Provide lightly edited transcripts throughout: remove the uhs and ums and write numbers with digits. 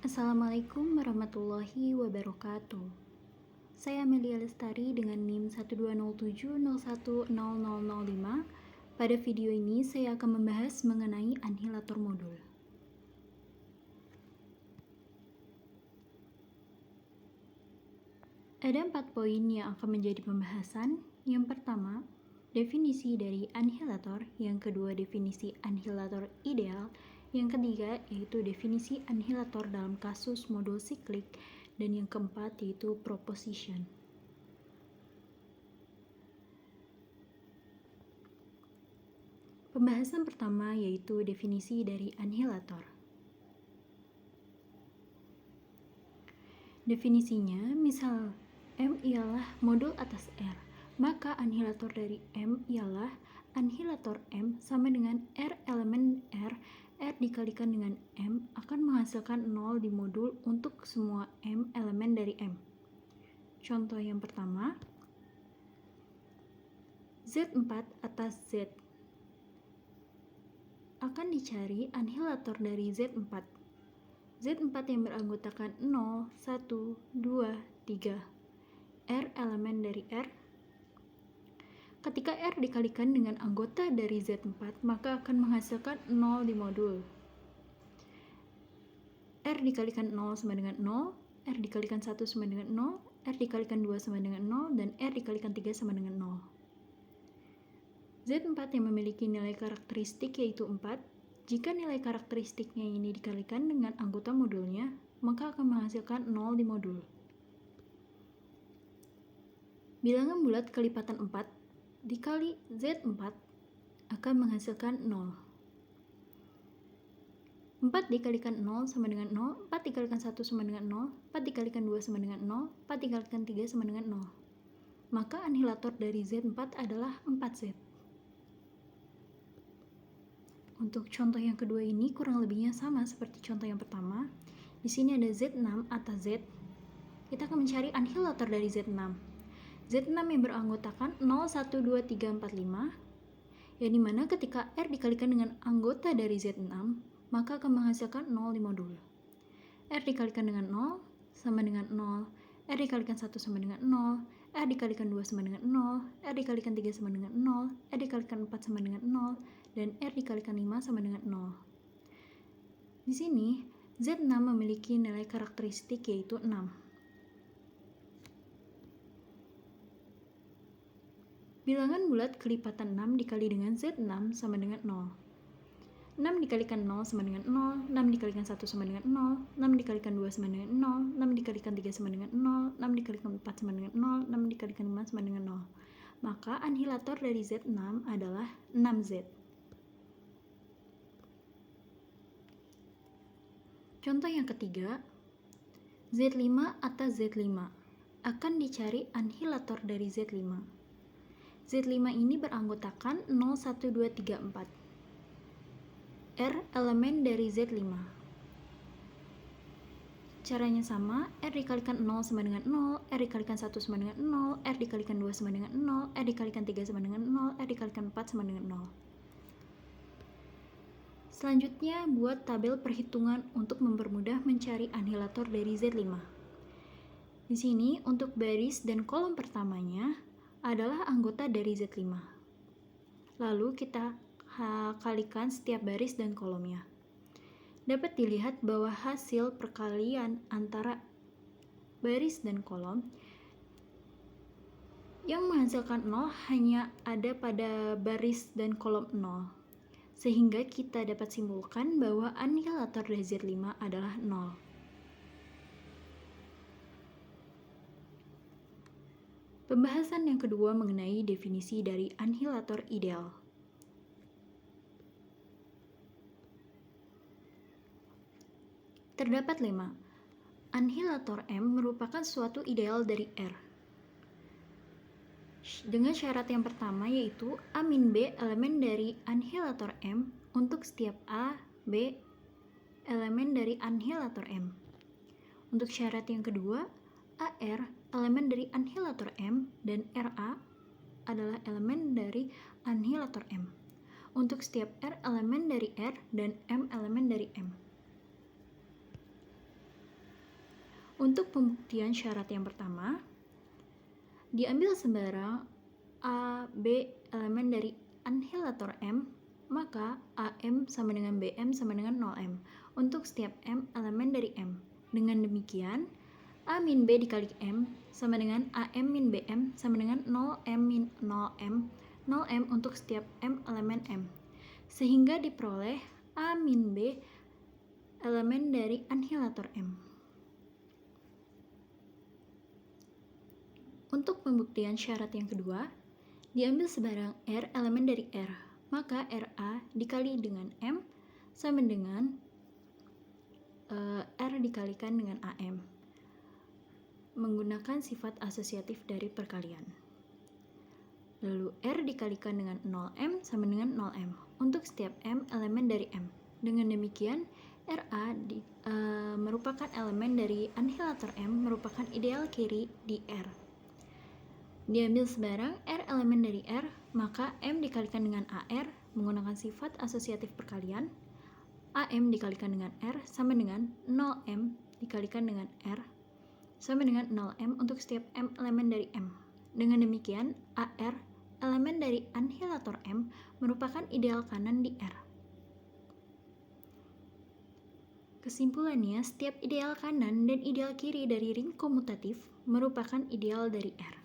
Assalamualaikum warahmatullahi wabarakatuh. Saya Amelia Lestari dengan NIM 12070100005. Pada video ini saya akan membahas mengenai anhilator modul. Ada 4 poin yang akan menjadi pembahasan. Yang pertama, definisi dari anhilator. Yang kedua, definisi anhilator ideal. Yang ketiga, yaitu definisi anhilator dalam kasus modul siklik. Dan yang keempat, yaitu proposition. Pembahasan pertama yaitu definisi dari anhilator. Definisinya, misal M ialah modul atas R, maka anhilator dari M ialah anhilator M sama dengan R elemen R dikalikan dengan M akan menghasilkan 0 di modul untuk semua M elemen dari M. Contoh yang pertama, Z4 atas Z. Akan dicari anhilator dari Z4. Z4 yang beranggotakan 0, 1, 2, 3. R elemen dari R. Ketika R dikalikan dengan anggota dari Z4, maka akan menghasilkan 0 di modul. R dikalikan 0 sama dengan 0, R dikalikan 1 sama dengan 0, R dikalikan 2 sama dengan 0, dan R dikalikan 3 sama dengan 0. Z4 yang memiliki nilai karakteristik yaitu 4, jika nilai karakteristiknya ini dikalikan dengan anggota modulnya, maka akan menghasilkan 0 di modul. Bilangan bulat kelipatan 4 dikali Z4 akan menghasilkan 0. 4 dikalikan 0 sama dengan 0, 4 dikalikan 1 sama dengan 0, 4 dikalikan 2 sama dengan 0, 4 dikalikan 3 sama dengan 0. Maka anhilator dari Z4 adalah 4Z. Untuk contoh yang kedua ini kurang lebihnya sama seperti contoh yang pertama. Di sini ada Z6 atas Z. Kita akan mencari anhilator dari Z6. Z6 yang beranggotakan 0, 1, 2, 3, 4, 5. Yang dimana ketika R dikalikan dengan anggota dari Z6, maka akan menghasilkan 0 di modul. R dikalikan dengan 0 sama dengan 0. R dikalikan 1 sama dengan 0. R dikalikan 2 sama dengan 0. R dikalikan 3 sama dengan 0. R dikalikan 4 sama dengan 0. Dan R dikalikan 5 sama dengan 0. Di sini, Z6 memiliki nilai karakteristik yaitu 6. Bilangan bulat kelipatan 6 dikali dengan Z6 sama dengan 0. 6 dikalikan 0 sama dengan 0, 6 dikalikan 1 sama dengan 0, 6 dikalikan 2 sama dengan 0, 6 dikalikan 3 sama dengan 0, 6 dikalikan 4 sama dengan 0, 6 dikalikan 5 sama dengan 0. Maka anhilator dari Z6 adalah 6Z. Contoh yang ketiga, Z5 atas Z5. Akan dicari anhilator dari Z5. Z5 ini beranggotakan 0, 1, 2, 3, 4. R elemen dari Z5. Caranya sama, R dikalikan 0 sama dengan 0, R dikalikan 1 sama dengan 0, R dikalikan 2 sama dengan 0, R dikalikan 3 sama dengan 0, R dikalikan 4 sama dengan 0. Selanjutnya, buat tabel perhitungan untuk mempermudah mencari anhilator dari Z5. Di sini, untuk baris dan kolom pertamanya adalah anggota dari Z5. Lalu kita kalikan setiap baris dan kolomnya. Dapat dilihat bahwa hasil perkalian antara baris dan kolom yang menghasilkan 0 hanya ada pada baris dan kolom 0. Sehingga kita dapat simpulkan bahwa anhilator dari Z5 adalah 0. Pembahasan yang kedua mengenai definisi dari anhilator ideal. Terdapat 5. Anhilator M merupakan suatu ideal dari R. Dengan syarat yang pertama yaitu A min B elemen dari anhilator M untuk setiap A, B elemen dari anhilator M. Untuk syarat yang kedua, AR elemen dari anhilator M dan RA adalah elemen dari anhilator M. Untuk setiap R elemen dari R dan M elemen dari M. Untuk pembuktian syarat yang pertama, diambil sembarang A, B elemen dari anhilator M, maka AM sama dengan BM sama dengan 0M untuk setiap M elemen dari M. Dengan demikian, A min B dikali M sama dengan AM min BM sama dengan 0M min 0M, 0M untuk setiap M elemen M. Sehingga diperoleh A min B elemen dari anhilator M. Untuk pembuktian syarat yang kedua, diambil sebarang R elemen dari R, maka RA dikali dengan M sama dengan R dikalikan dengan AM, menggunakan sifat asosiatif dari perkalian. Lalu R dikalikan dengan 0M sama dengan 0M untuk setiap M elemen dari M. Dengan demikian, RA merupakan elemen dari anhilator M merupakan ideal kiri di R. Diambil sebarang R elemen dari R, maka M dikalikan dengan AR menggunakan sifat asosiatif perkalian. AM dikalikan dengan R sama dengan 0M dikalikan dengan R sama dengan 0M untuk setiap M elemen dari M. Dengan demikian, AR elemen dari anhilator M merupakan ideal kanan di R. Kesimpulannya, setiap ideal kanan dan ideal kiri dari ring komutatif merupakan ideal dari R.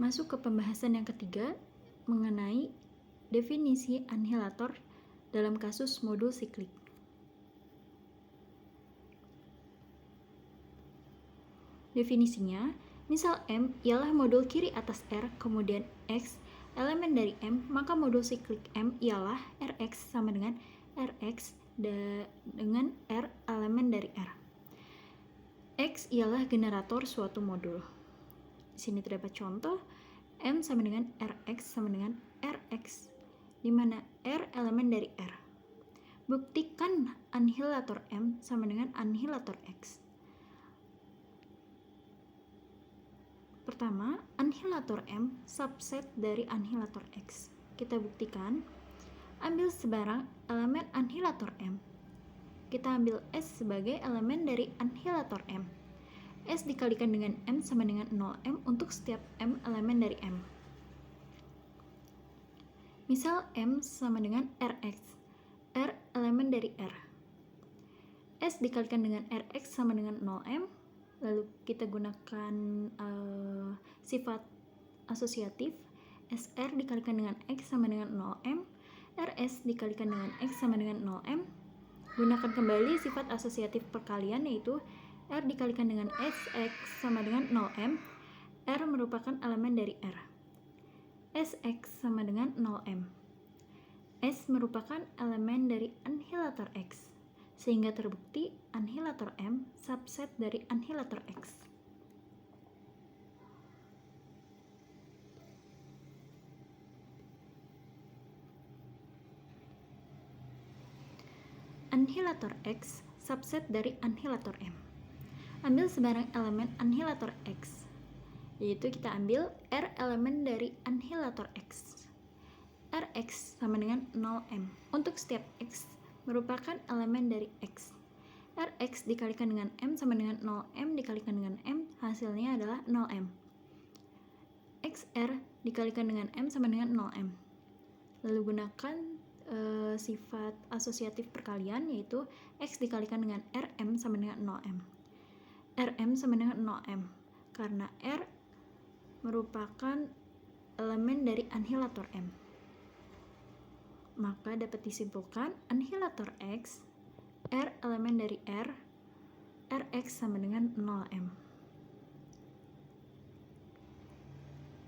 Masuk ke pembahasan yang ketiga mengenai definisi anhilator dalam kasus modul siklik. Definisinya, misal M ialah modul kiri atas R, kemudian X elemen dari M, maka modul siklik M ialah Rx sama dengan Rx dengan R elemen dari R. X ialah generator suatu modul. Di sini terdapat contoh, M sama dengan Rx sama dengan Rx, di mana R elemen dari R. Buktikan anhilator M sama dengan anhilator X. Pertama, anhilator M subset dari anhilator X. Kita buktikan, ambil sebarang elemen anhilator M. Kita ambil S sebagai elemen dari anhilator M. S dikalikan dengan M sama dengan 0M untuk setiap M elemen dari M. Misal M sama dengan Rx, R elemen dari R. S dikalikan dengan Rx sama dengan 0M, lalu kita gunakan sifat asosiatif, SR dikalikan dengan X sama dengan 0M, RS dikalikan dengan X sama dengan 0M. Gunakan kembali sifat asosiatif perkalian, yaitu R dikalikan dengan SX sama dengan 0M. R merupakan elemen dari R. SX sama dengan 0M. S merupakan elemen dari anhilator X, sehingga terbukti anhilator M subset dari anhilator X. Anhilator X subset dari anhilator M. Ambil sebarang elemen anhilator X, yaitu kita ambil R elemen dari anhilator X. Rx sama dengan 0M. Untuk setiap X merupakan elemen dari X. Rx dikalikan dengan M sama dengan 0M dikalikan dengan M, hasilnya adalah 0M. XR dikalikan dengan M sama dengan 0M. Lalu gunakan sifat asosiatif perkalian, yaitu X dikalikan dengan Rm sama dengan 0M. Rm sama dengan 0M, karena R merupakan elemen dari anhilator M. Maka dapat disimpulkan anhilator X, R elemen dari R, Rx sama dengan 0M.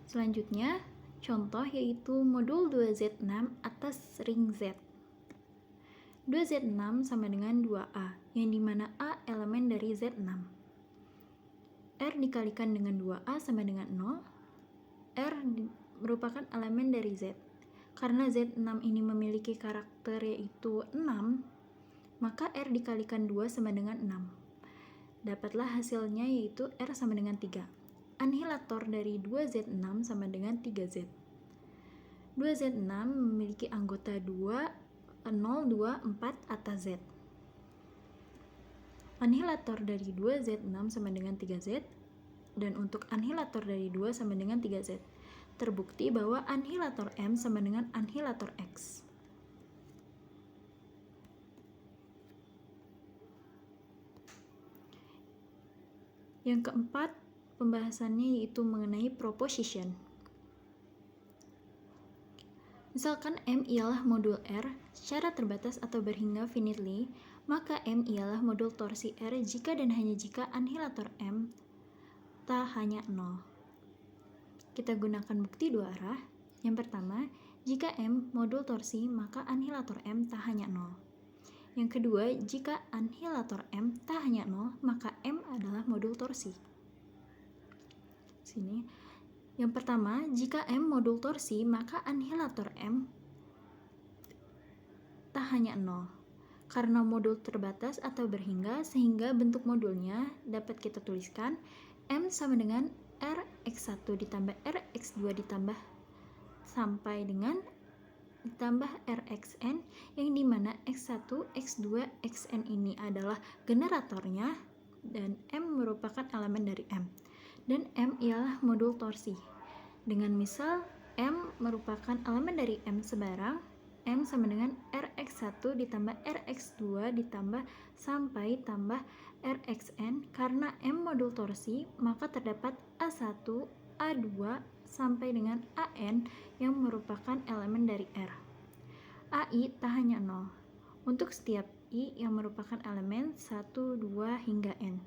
Selanjutnya, contoh yaitu modul 2Z6 atas ring Z. 2Z6 sama dengan 2A, yang dimana A elemen dari Z6. R dikalikan dengan 2A sama dengan 0. R merupakan elemen dari Z. Karena Z6 ini memiliki karakter yaitu 6, maka R dikalikan 2 sama dengan 6. Dapatlah hasilnya yaitu R sama dengan 3. Anhilator dari 2Z6 sama dengan 3Z. 2Z6 memiliki anggota 2 0, 2, 4 atas Z. Anhilator dari 2Z6 sama dengan 3Z, dan untuk anhilator dari 2 sama dengan 3Z. Terbukti bahwa anhilator M sama dengan anhilator X. Yang keempat, pembahasannya yaitu mengenai proposition. Misalkan M ialah modul R secara terbatas atau berhingga finitely, maka M ialah modul torsi R jika dan hanya jika anhilator M tak hanya 0. Kita gunakan bukti dua arah. Yang pertama, jika M modul torsi, maka anhilator M tak hanya 0. Yang kedua, jika anhilator M tak hanya 0, maka M adalah modul torsi. Sini. Yang pertama, jika M modul torsi, maka anhilator M tak hanya 0. Karena modul terbatas atau berhingga, sehingga bentuk modulnya dapat kita tuliskan M sama dengan Rx1 ditambah Rx2 ditambah sampai dengan ditambah Rxn, yang dimana X1, X2, Xn ini adalah generatornya dan M merupakan elemen dari M, dan M ialah modul torsi. Dengan misal M merupakan elemen dari M sebarang, M sama dengan Rx1 ditambah Rx2 ditambah sampai tambah Rxn. Karena M modul torsi, maka terdapat A1, A2 sampai dengan An yang merupakan elemen dari R. AI tak hanya 0 untuk setiap I yang merupakan elemen 1, 2 hingga N,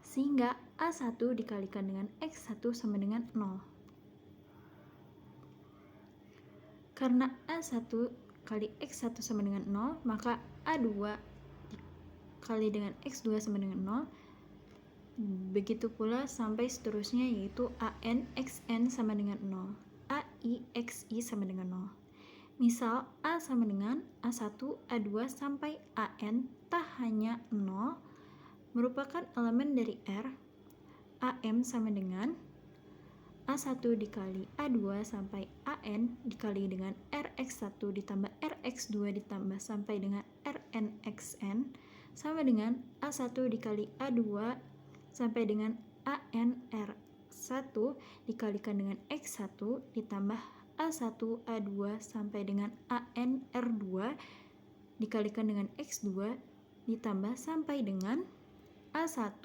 sehingga A1 dikalikan dengan X1 sama dengan 0. Karena A1 kali X1 sama dengan 0, maka A2 dikali dengan X2 sama dengan 0. Begitu pula sampai seterusnya, yaitu AN XN sama dengan 0, AI XI sama dengan 0. Misal A sama dengan A1, A2 sampai AN tak hanya 0 merupakan elemen dari R. AM sama dengan A1 dikali A2 sampai AN dikali dengan Rx1 ditambah Rx2 ditambah sampai dengan Rnxn sama dengan A1 dikali A2 sampai dengan ANR1 dikalikan dengan X1 ditambah A1 A2 sampai dengan ANR2 dikalikan dengan X2 ditambah sampai dengan A1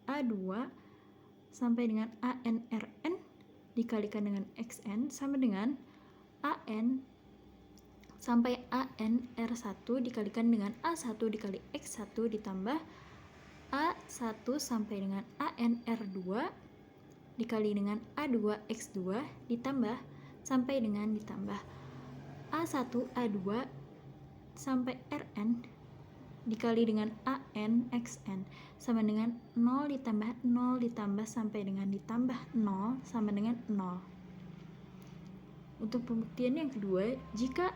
A2 sampai dengan ANRN dikalikan dengan XN sama dengan AN sampai ANR1 dikalikan dengan A1 dikali X1 ditambah A1 sampai dengan ANR2 dikali dengan A2X2 ditambah sampai dengan ditambah A1 A2 sampai Rn dikali dengan ANXN sama dengan 0 ditambah 0 ditambah sampai dengan ditambah 0 sama dengan 0. Untuk pembuktian yang kedua, jika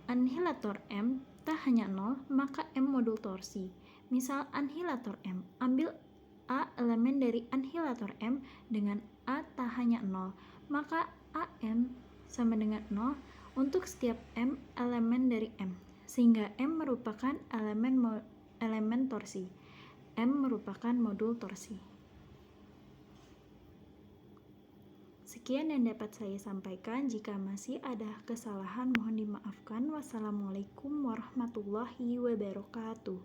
anhilator M tak hanya 0, maka M modul torsi. Misal anhilator M, ambil A elemen dari anhilator M dengan A tak hanya 0, maka AM sama dengan 0 untuk setiap M elemen dari M, sehingga M merupakan elemen torsi. M merupakan modul torsi. Sekian yang dapat saya sampaikan. Jika masih ada kesalahan mohon dimaafkan. Wassalamualaikum warahmatullahi wabarakatuh.